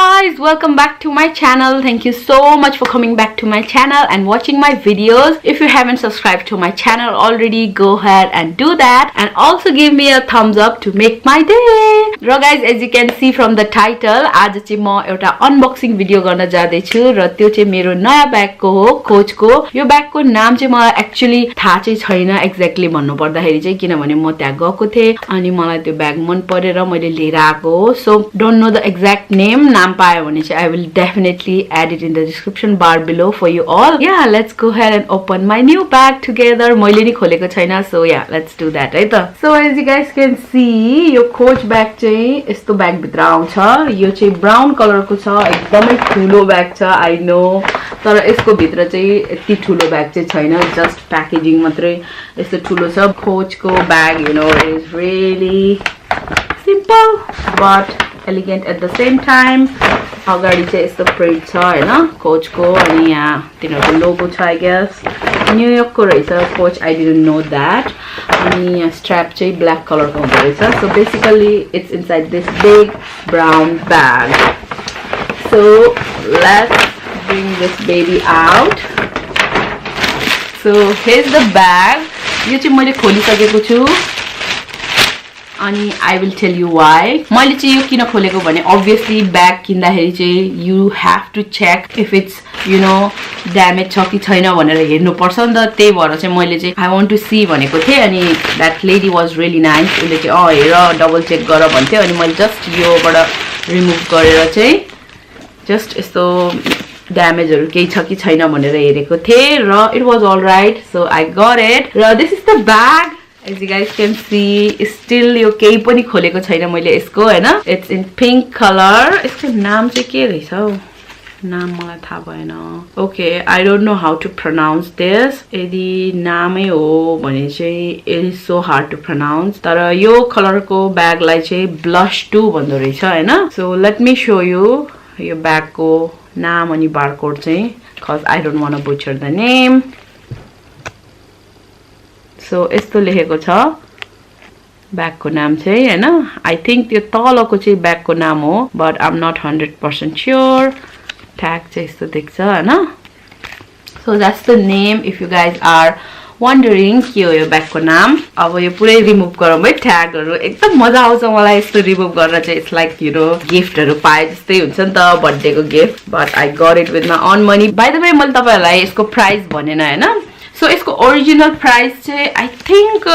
guys, welcome back to my channel. Thank you so much for coming back to my channel and watching my videos. If you haven't subscribed to my channel already, go ahead and do that, and also give me a thumbs up to make my day. र guys, as you can see from the title, आज चाहिँ म एउटा unboxing video गर्न जाँदै छु र त्यो चाहिँ मेरो नयाँ ब्यागको हो, खोजको। यो ब्यागको नाम चाहिँ मलाई एक्चुअली थाहा चाहिँ छैन एक्ज्याक्टली भन्नु पर्दाखेरि चाहिँ, किनभने म त्यहाँ गएको थिएँ अनि मलाई त्यो ब्याग मन परेर मैले लिएर आएको हो। So don't know the exact name, नाम पायो भने चाहिँ I will definitely add it in the description bar below for you all. Yeah, let's go ahead and open my new bag together. मैले नि खोलेको छैन, so yeah, let's do that है त। So as you guys can see, यो खोज bag चाहिँ यस्तो ब्याग भित्र आउँछ। यो चाहिँ ब्राउन कलरको छ, एकदमै ठुलो ब्याग छ, I know, तर यसको भित्र चाहिँ यति ठुलो ब्याग चाहिँ छैन, जस्ट प्याकेजिङ मात्रै यस्तो ठुलो छ। खोजको bag, you know, is really simple but elegant at the same time. अगाडि चाहिँ यस्तो प्रिन्ट छ हैन कोचको, अनि यहाँ तिनीहरुको लोगो छ। आई गेस न्यूयर्कको रहेछ Coach, I didn't know that. अनि यहाँ स्ट्र्याप चाहिँ ब्ल्याक कलरको हुँदो रहेछ। So basically it's inside this big brown bag. So let's bring this baby out. So here's the bag. यो चाहिँ मैले खोलिसकेको छु अनि I will tell you why. मैले चाहिँ यो किन खोलेको भने obviously ब्याग किन्दाखेरि चाहिँ you have to check if it's, you know, damage छ कि छैन भनेर हेर्नु पर्छ नि त। त्यही भएर चाहिँ मैले चाहिँ I want to see भनेको थिएँ। अनि that lady was really nice. उसले चाहिँ हेर डबल चेक गर भन्थ्यो, अनि मैले जस्ट योबाट रिमुभ गरेर चाहिँ जस्ट यस्तो ड्यामेजहरु केही छ कि छैन भनेर हेरेको थिएँ र it was all right, so I got it. र this is the bag. As you guys can see, still यो केही पनि खोलेको छैन मैले यसको हैन। It's in pink color. यसको नाम चाहिँ के रहेछ हौ? नाम मलाई थाहा भएन। Okay, I don't know how to pronounce this. यदि नामै हो भने चाहिँ it is so hard to pronounce. तर यो कलरको ब्यागलाई चाहिँ blush 2 भन्दो रहेछ हैन। So let me show you यो ब्यागको नाम अनि बारकोड चाहिँ, cause I don't want to butcher the name. So यस्तो लेखेको छ ब्यागको नाम चाहिँ हैन। आई थिंक त्यो तलको चाहिँ ब्यागको नाम हो, but I am not 100% sure. Tag चाहिँ यस्तो देख्छ हैन। So that's the name if you guys are wondering के हो यो ब्यागको नाम। अब यो पुरै रिमुभ गरौँ है ट्यागहरु। एकदम मजा आउँछ मलाई यस्तो रिमुभ गर्न चाहिँ। इट्स लाइक यु नो गिफ्टहरु पाए जस्तै हुन्छ नि त, बर्थडेको gift. But I got it with my own money. By the way मैले तपाईहरुलाई यसको प्राइस भनेन हैन। सो यसको ओरिजिनल प्राइस चाहिँ आई थिंक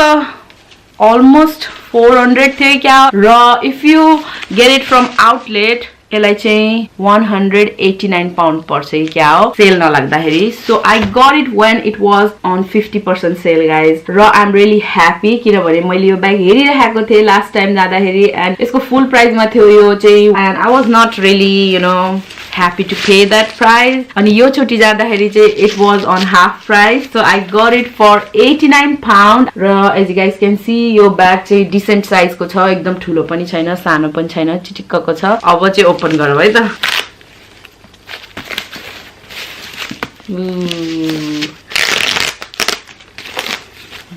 अलमोस्ट 400 थियो क्या। र if you get it from outlet यसलाई चाहिँ 189 पाउन्ड पर्छ क्या हो, सेल नलाग्दाखेरि। So I got it when it was on 50% sale guys. र आई एम रियली ह्याप्पी, किनभने मैले यो ब्याग हेरिरहेको थिएँ लास्ट टाइम जाँदाखेरि, एन्ड यसको फुल प्राइसमा थियो यो चाहिँ, and I was not really you know happy to pay that price. अनि यो चोटी जाँदाखेरि चाहिँ it was on half price, so I got it for 89 pound. र as you guys can see यो ब्याग चाहिँ decent size को छ, एकदम ठुलो पनि छैन सानो पनि छैन, चिटिक्कको छ। अब चाहिँ ओपन गरौँ है त।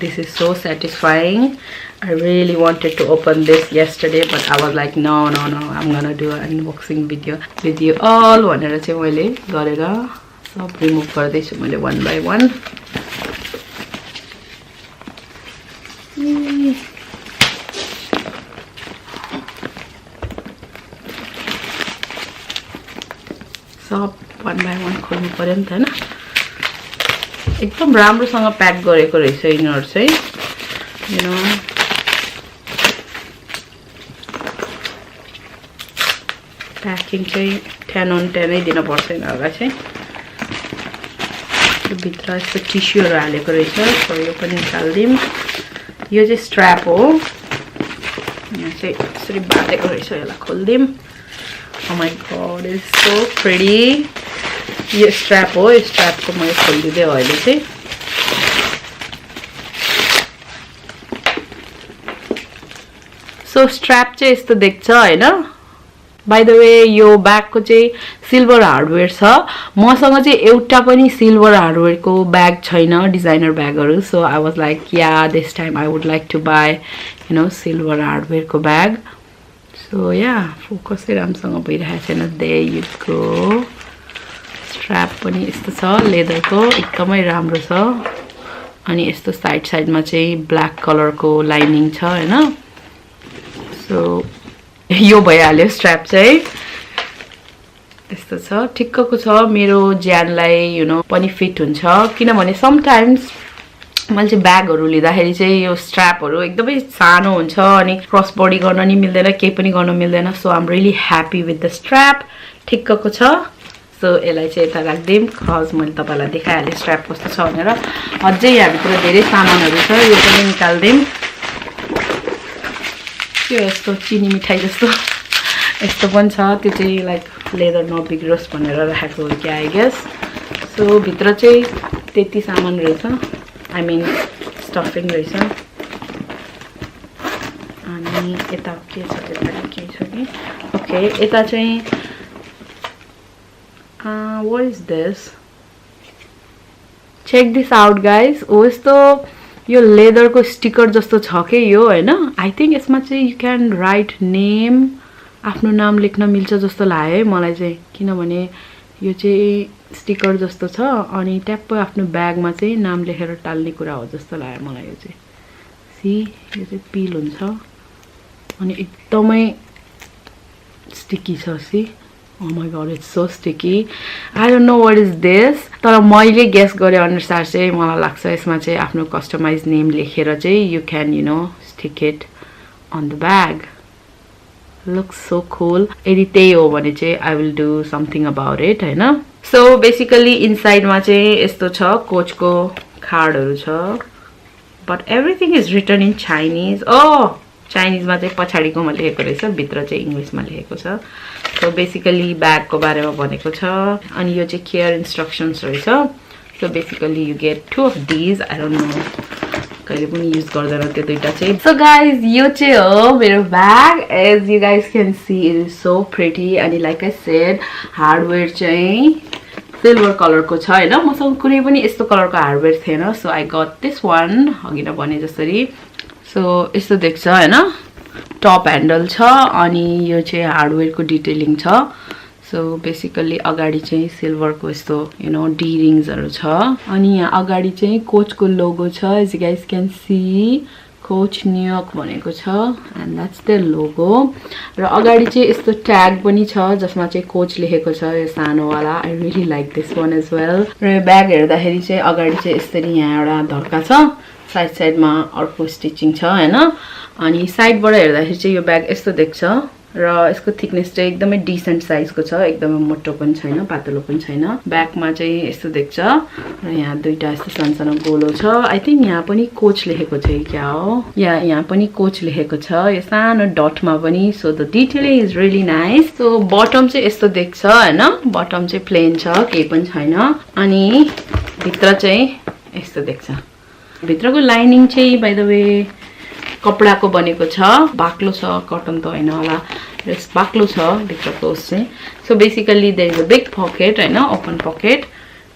This is so satisfying. I really wanted to open this yesterday, but I was like, no, I'm gonna do an unboxing video with you all. भनेर चाहिँ मैले गरेर सब रिमुभ गर्दैछु मैले one by one. Sub one by one खोल्नु पर्यो नि त हैन। एकदम राम्रोसँग प्याक गरेको रहेछ यिनीहरु चाहिँ, you know। प्याकिङ चाहिँ 10 on 10 नै दिन पर्छ यिनीहरुलाई चाहिँ। यो भित्र यस्तो टिस्युहरु हालेको रहेछ, सो यो पनि निकाल्दिम। यो चाहिँ स्ट्र्याप हो, यहाँ चाहिँ यसरी बाँधेको रहेछ, यसलाई खोल्दिम। Oh my god, it's so pretty. यो स्ट्र्याप हो, यो स्ट्र्यापको मैले खोलिदिँदै हो अहिले चाहिँ। सो स्ट्र्याप चाहिँ यस्तो देख्छ हैन। बाय द वे यो ब्यागको चाहिँ सिल्भर हार्डवेयर छ। मसँग चाहिँ एउटा पनि सिल्भर हार्डवेयरको ब्याग छैन, डिजाइनर ब्यागहरु। So I was like yeah this time I would like to buy you know silver हार्डवेयरको ब्याग। सो या फोकसै राम्रोसँग भइरहेको छैन. There you go. स्ट्र्याप पनि यस्तो छ लेदरको, एकदमै राम्रो छ. अनि यस्तो साइडमा चाहिँ ब्ल्याक कलरको लाइनिङ छ हैन. सो यो भइहाल्यो स्ट्र्याप चाहिँ. यस्तो छ, ठिक्कको छ. मेरो ज्यानलाई पनि फिट हुन्छ, किनभने समटाइम्स मैले चाहिँ ब्यागहरू लिँदाखेरि चाहिँ यो स्ट्र्यापहरू एकदमै सानो हुन्छ अनि क्रस बडी गर्न नि मिल्दैन, केही पनि गर्न मिल्दैन. So I am really happy with the strap. ठिक्कको छ. सो यसलाई चाहिँ यता राख्दिम, खज मैले तपाईँलाई देखाइहालेँ स्ट्र्याप कस्तो छ भनेर. अझै यहाँभित्र धेरै सामानहरू छ, यो पनि निकाल्दिम. त्यो यस्तो चिनी मिठाई जस्तो यस्तो पनि छ, त्यो चाहिँ लाइक लेदर नबिग्रोस् भनेर राखेको हो कि आई गेस. सो भित्र चाहिँ त्यति सामान रहेछ, आई मिन स्टफिङ रहेछ. अनि यता के छ, त्यता के छ कि ओके. यता चाहिँ what is this? Check this out guys. ओ यस्तो यो लेदरको स्टिकर जस्तो छ के यो हैन. आई थिंक यसमा चाहिँ यु क्यान राइट नेम, आफ्नो नाम लेख्न मिल्छ जस्तो लाग्यो है मलाई चाहिँ, किनभने यो चाहिँ स्टिकर जस्तो छ अनि ट्याप्प आफ्नो ब्यागमा चाहिँ नाम लेखेर टाल्ने कुरा हो जस्तो लाग्यो मलाई. यो चाहिँ सी यो चाहिँ पिल हुन्छ अनि एकदमै स्टिकी छ. See oh my god, it's so sticky. I don't know what is this. तर मैले गेस गरे अनुसार चाहिँ मलाई लाग्छ यसमा चाहिँ आफ्नो कस्टमाइज नेम लेखेर चाहिँ you can stick it on the bag. Looks so cool. यदि त्यही हो भने चाहिँ I will do something about it हैन. So basically inside मा चाहिँ यस्तो छ, कोचको कार्डहरू छ, but everything is written in Chinese. Oh, चाइनिजमा चाहिँ पछाडिकोमा लेखेको रहेछ, भित्र चाहिँ इङ्ग्लिसमा लेखेको छ. सो बेसिकली ब्यागको बारेमा भनेको छ. अनि यो चाहिँ केयर इन्स्ट्रक्सन्स रहेछ. So basically you get 2 of these. I don't know, कहिले पनि युज गर्दैन त्यो दुईटा चाहिँ. सो गाइज यो चाहिँ हो मेरो bag. As you guys can see it is so pretty. अनि लाइक आई सेड हार्डवेयर चाहिँ सिल्भर कलरको छ हैन. मसँग कुनै पनि यस्तो कलरको हार्डवेयर थिएन. So I got this one, अघि नै भने जसरी. सो यस्तो देख्छ हैन, टप ह्यान्डल छ अनि यो चाहिँ हार्डवेयरको डिटेलिङ छ. सो बेसिकली अगाडि चाहिँ सिल्भरको यस्तो डी रिङ्सहरू छ. अनि यहाँ अगाडि चाहिँ कोचको लोगो छ. As you guys can see Coach न्युयोर्क भनेको छ एन्ड द्याट्स द लोगो. र अगाडि चाहिँ यस्तो ट्याग पनि छ जसमा चाहिँ कोच लेखेको छ, यो सानोवाला. I really like this one as well. र यो ब्याग हेर्दाखेरि चाहिँ अगाडि चाहिँ यसरी यहाँ एउटा धर्का छ, साइडमा अर्को स्टिचिङ छ हैन. अनि साइडबाट हेर्दाखेरि चाहिँ यो ब्याग यस्तो देख्छ र यसको थिकनेस चाहिँ एकदमै डिसेन्ट साइजको छ, एकदमै मोटो पनि छैन, पातलो पनि छैन. ब्याकमा चाहिँ यस्तो देख्छ र यहाँ दुईटा यस्तो सानो गोलो छ. आई थिंक यहाँ पनि कोच लेखेको छ क्या हो, यहाँ पनि कोच लेखेको छ यो सानो डटमा पनि. So the detailing is really nice. So bottom चाहिँ यस्तो देख्छ हैन, बटम चाहिँ प्लेन छ, केही पनि छैन. अनि भित्र चाहिँ यस्तो देख्छ. भित्रको लाइनिङ चाहिँ बाइ द वे कपडाको बनेको छ, बाक्लो छ, कटन त हैन होला, बाक्लो छ भित्रको उस चाहिँ. So basically there is a big pocket हैन, ओपन पकेट.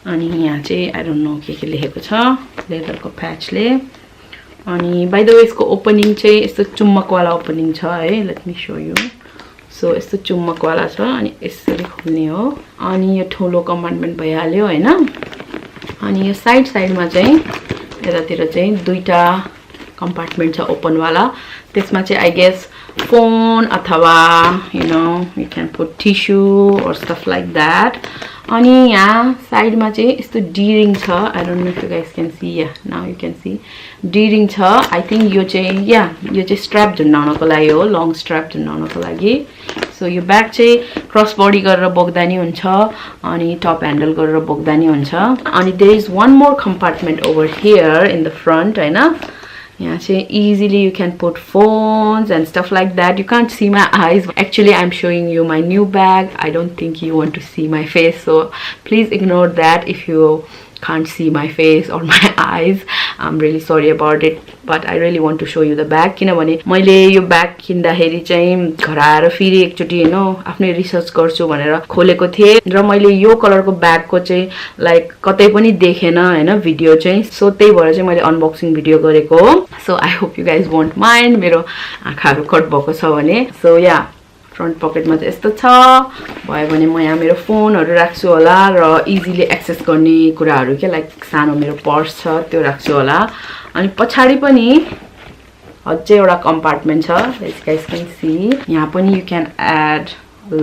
अनि यहाँ चाहिँ आई डोन्ट नो के लेखेको छ लेदरको प्याचले. अनि बाइ द वे यसको ओपनिङ चाहिँ यस्तो चुम्बकवाला ओपनिङ छ है. Let me show you. So यस्तो चुम्बकवाला छ अनि यसरी खोल्ने हो. अनि यो ठुलो कम्पार्टमेन्ट भइहाल्यो हैन. अनि यो साइडमा चाहिँ यतातिर चाहिँ दुईटा कम्पार्टमेन्ट छ ओपनवाला. त्यसमा चाहिँ आई गेस फोन अथवा you can put tissue or stuff like that. अनि यहाँ साइडमा चाहिँ यस्तो डी रिङ छ. I don't know if you guys can see. Yeah now you can see D ring छ. आई थिंक यो चाहिँ स्ट्र्याप झुन्डाउनको लागि हो, लङ स्ट्र्याप झुन्डाउनको लागि. सो यो ब्याग चाहिँ क्रस बडी गरेर बोक्दा नि हुन्छ अनि टप ह्यान्डल गरेर बोक्दा नि हुन्छ. अनि there is one more compartment over here in the front हैन. यहाँ चाहिँ easily you can put phones and stuff like that. You can't see my eyes. Actually, I'm showing you my new bag. I don't think you want to see my face, so please ignore that if you can't see my face or my eyes. I'm really sorry about it, but I really want to show you the bag. किनभने मैले यो bag किन्दाखेरि चाहिँ घर आएर फेरि एकचोटि आफ्नै रिसर्च गर्छु भनेर खोलेको थिएँ र मैले यो कलरको ब्यागको चाहिँ लाइक कतै पनि देखेन हैन भिडियो चाहिँ. सो त्यही भएर चाहिँ मैले अनबक्सिङ भिडियो गरेको हो. So I hope you guys won't mind मेरो आँखाहरू कट भएको छ भने. सो या फ्रन्ट पकेटमा चाहिँ यस्तो छ भयो भने म यहाँ मेरो फोनहरु राख्छु होला र इजिली एक्सेस गर्ने कुराहरु के लाइक सानो मेरो पर्स छ त्यो राख्छु होला अनि पछाडी पनि अझै एउटा कम्पार्टमेन्ट छ as guys can see यहाँ पनि you can add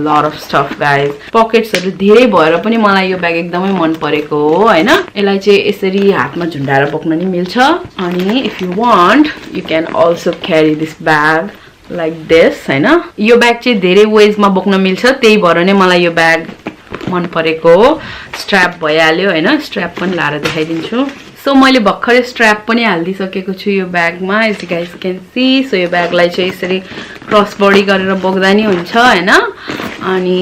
lot of stuff guys पकेट्सहरु धेरै भएर पनि मलाई यो ब्याग एकदमै मन परेको हो हैन यसलाई चाहिँ यसरी हातमा झुन्डाएर बोक्न नि मिल्छ अनि if you want you can also carry this bag like this हैन यो ब्याग चाहिँ धेरै वेजमा बोक्न मिल्छ त्यही भएर नै मलाई यो ब्याग मन परेको हो स्ट्र्याप भइहाल्यो हैन स्ट्र्याप पनि लाएर देखाइदिन्छु सो मैले भर्खरै स्ट्र्याप पनि हाल्दिसकेको छु यो ब्यागमा as you guys can see so यो ब्यागलाई चाहिँ यसरी क्रस बडी गरेर बोक्दा नि हुन्छ हैन अनि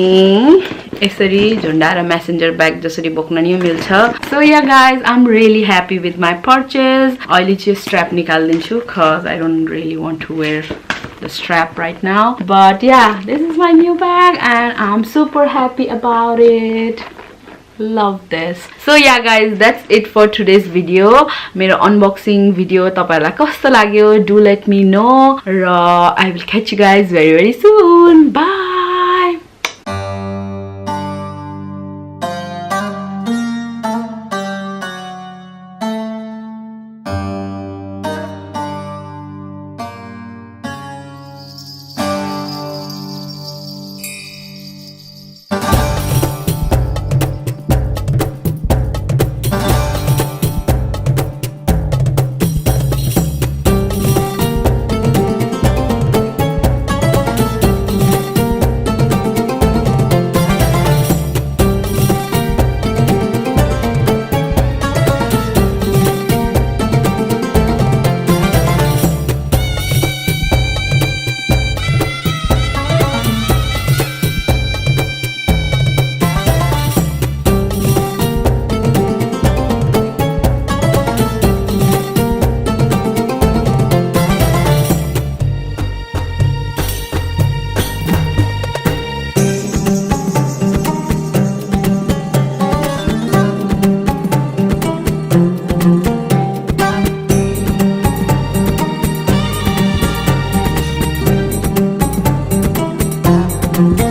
यसरी झुन्डाएर मेसेन्जर ब्याग जसरी बोक्न नि मिल्छ so yeah guys I am really happy with my purchase अहिले चाहिँ स्ट्र्याप निकाल्दिन्छु cuz I don't really want to wear the strap right now but yeah this is my new bag and I'm super happy about it love this so yeah guys that's it for today's video मेरो unboxing video तपाईहरुलाई कस्तो लाग्यो do let me know र I will catch you guys very soon bye Thank you.